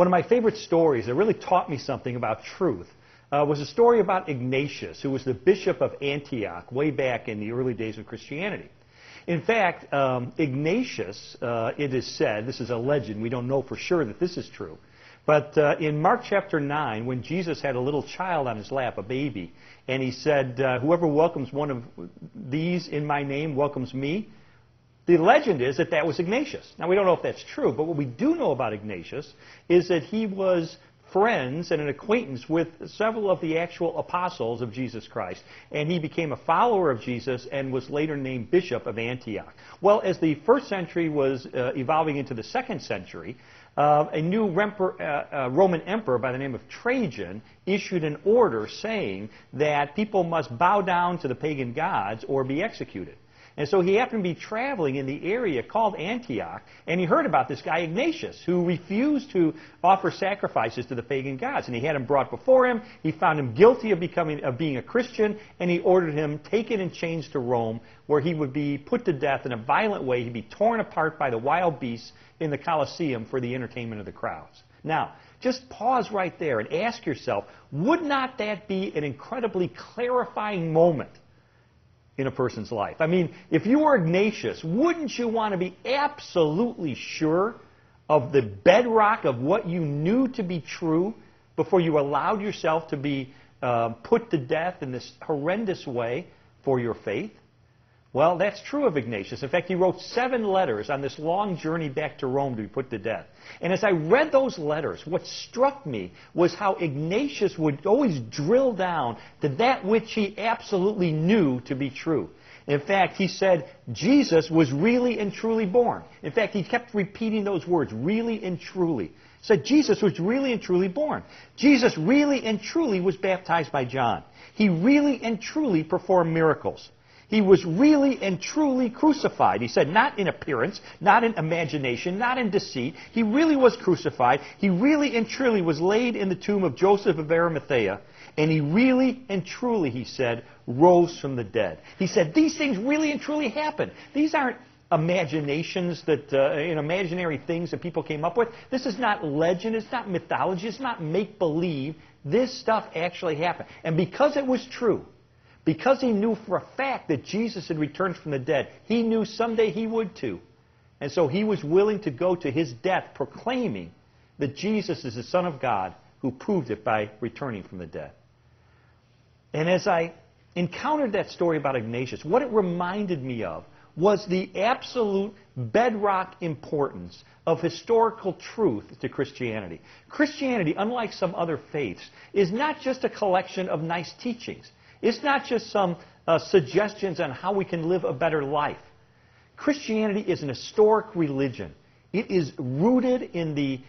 One of my favorite stories that really taught me something about truth was a story about Ignatius, who was the bishop of Antioch way back in the early days of Christianity. In fact, Ignatius, it is said, this is a legend, we don't know for sure that this is true, but in Mark chapter 9, when Jesus had a little child on his lap, a baby, and he said, whoever welcomes one of these in my name welcomes me, the legend is that that was Ignatius. Now, we don't know if that's true, but what we do know about Ignatius is that he was friends and an acquaintance with several of the actual apostles of Jesus Christ. And he became a follower of Jesus and was later named Bishop of Antioch. Well, as the first century was evolving into the second century, a new Roman emperor by the name of Trajan issued an order saying that people must bow down to the pagan gods or be executed. And so he happened to be traveling in the area called Antioch, and he heard about this guy Ignatius, who refused to offer sacrifices to the pagan gods. And he had him brought before him. He found him guilty of being a Christian, and he ordered him taken in chains to Rome, where he would be put to death in a violent way. He'd be torn apart by the wild beasts in the Colosseum for the entertainment of the crowds. Now, just pause right there and ask yourself, would not that be an incredibly clarifying moment in a person's life? I mean, if you were Ignatius, wouldn't you want to be absolutely sure of the bedrock of what you knew to be true before you allowed yourself to be put to death in this horrendous way for your faith? Well, that's true of Ignatius. In fact, he wrote 7 letters on this long journey back to Rome to be put to death. And as I read those letters, what struck me was how Ignatius would always drill down to that which he absolutely knew to be true. In fact, he said Jesus was really and truly born. In fact, he kept repeating those words, really and truly. He said Jesus was really and truly born. Jesus really and truly was baptized by John. He really and truly performed miracles. He was really and truly crucified. He said, not in appearance, not in imagination, not in deceit. He really was crucified. He really and truly was laid in the tomb of Joseph of Arimathea. And he really and truly, he said, rose from the dead. He said, these things really and truly happened. These aren't imaginations that, imaginary things that people came up with. This is not legend. It's not mythology. It's not make-believe. This stuff actually happened. And because it was true, because he knew for a fact that Jesus had returned from the dead, he knew someday he would too. And so he was willing to go to his death proclaiming that Jesus is the Son of God who proved it by returning from the dead. And as I encountered that story about Ignatius, what it reminded me of was the absolute bedrock importance of historical truth to Christianity. Christianity, unlike some other faiths, is not just a collection of nice teachings. It's not just some suggestions on how we can live a better life. Christianity is an historic religion. It is rooted in the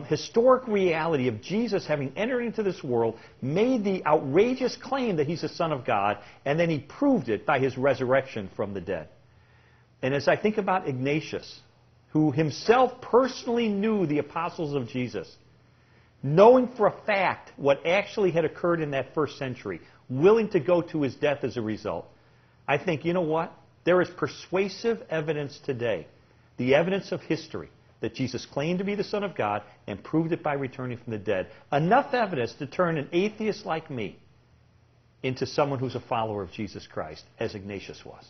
historic reality of Jesus having entered into this world, made the outrageous claim that he's the Son of God, and then he proved it by his resurrection from the dead. And as I think about Ignatius, who himself personally knew the apostles of Jesus, knowing for a fact what actually had occurred in that first century, willing to go to his death as a result, I think, you know what? There is persuasive evidence today, the evidence of history, that Jesus claimed to be the Son of God and proved it by returning from the dead. Enough evidence to turn an atheist like me into someone who's a follower of Jesus Christ, as Ignatius was.